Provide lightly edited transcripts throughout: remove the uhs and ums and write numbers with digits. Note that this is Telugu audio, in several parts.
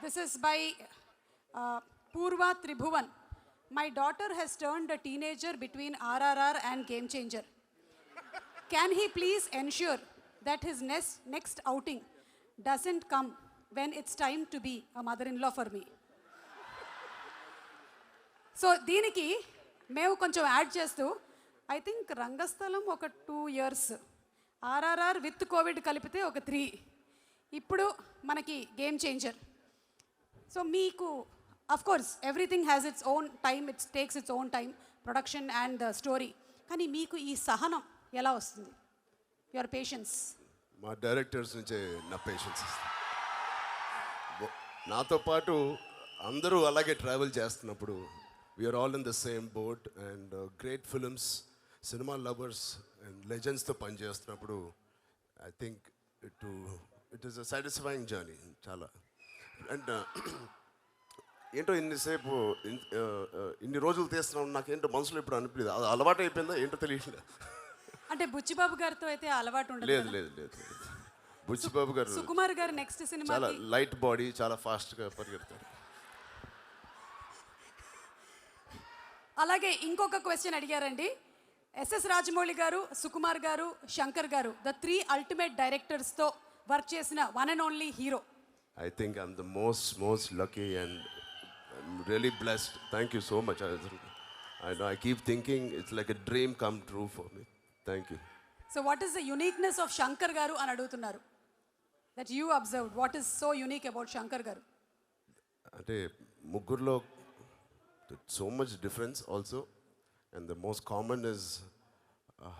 This is by Purva Tribhuvan. My daughter has turned a teenager between RRR and Game Changer. Can he please ensure that his next outing doesn't come when it's time to be a mother-in-law for me? So దీనికి మేము కొంచెం యాడ్ చేస్తూ ఐ థింక్ రంగస్థలం ఒక 2 years, ఆర్ఆర్ఆర్ విత్ కోవిడ్ కలిపితే ఒక 3, ఇప్పుడు మనకి గేమ్ చేంజర్. సో మీకు of course everything has its own time, it's takes its own time, production and the story. కానీ మీకు ఈ సహనం ఎలా వస్తుంది? Your patience. మా డైరెక్టర్స్ నుంచే నా పేషెన్స్. నాతో పాటు అందరూ అలాగే ట్రావెల్ చేస్తున్నప్పుడు we are all in the same boat and great films, cinema lovers and లెజెండ్స్తో పనిచేస్తున్నప్పుడు I think it is a satisfying journey చాలా. అండ్ ఏంటో ఇన్ని రోజులు తీస్తున్నాం, నాకేంటో మనసులో ఇప్పుడు అనిపించలేదు, అది అలవాటు అయిపోయిందా ఏంటో తెలియట్లేదు. అంటే బుచ్చిబాబు గారితో అయితే అలవాటు ఉండదు. లేదు లేదు లేదు, బుచ్చిబాబు గారు, సుకుమార్ గారు నెక్స్ట్ సినిమా చాలా లైట్ బాడీ, చాలా ఫాస్ట్గా పరిగెడతారు. అలాగే ఇంకొక క్వశ్చన్ అడిగారండి. ఎస్ఎస్ రాజమౌళి గారు, సుకుమార్ గారు, శంకర్ గారు, ద 3 అల్టిమేట్ డైరెక్టర్స్తో వర్క్ చేసిన one and only hero. I think I'm the most lucky and I'm really blessed. Thank you so much. I keep thinking it's like a dream come true for me. Thank you. So what is the uniqueness of Shankar garu అని అడుగుతున్నారు. That you observed. What is so unique about Shankar garu? అంటే ముగ్గురులో so much difference also, and the most common is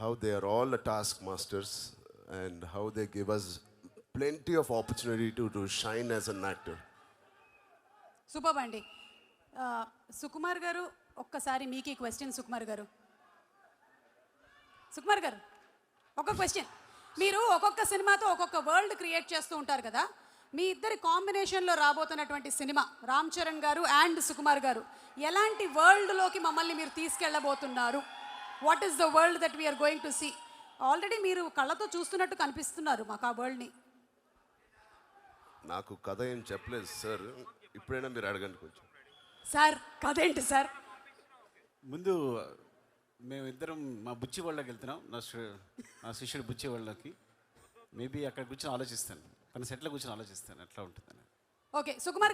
how they are all the taskmasters and how they give us plenty of opportunity to shine as an actor. Super అండి. సుకుమార్ గారు, ఒక్కసారి మీకు ఈ క్వశ్చన్. సుకుమార్ గారు ఒక క్వశ్చన్. మీరు ఒక్కొక్క సినిమాతో ఒక్కొక్క వరల్డ్ క్రియేట్ చేస్తూ ఉంటారు కదా, మీ ఇద్దరి కాంబినేషన్లో రాబోతున్నటువంటి సినిమా రామ్ చరణ్ గారు అండ్ సుకుమార్ గారు, ఎలాంటి వరల్డ్లోకి మమ్మల్ని మీరు తీసుకెళ్ళబోతున్నారు? What is the world that we are going to see? Already మీరు కళ్ళతో చూస్తున్నట్టు కనిపిస్తున్నారు మాకు ఆ వరల్డ్ని. నాకు కథ ఏం చెప్పలేదు సార్, ఇప్పుడైనా మీరు అడగండి కొంచెం. సార్ కథ ఏంటి సార్? ముందు మేమిద్దరం మా బుచ్చి వాళ్ళకి వెళ్తున్నాం, నా శిష్యుడు బుచ్చి వాళ్ళకి. మేబీ అక్కడ కూర్చొని ఆలోచిస్తాను, తన సెట్లో కూర్చొని ఆలోచిస్తాను ఎట్లా ఉంటుందని. ఓకే సుకుమార్ గారు.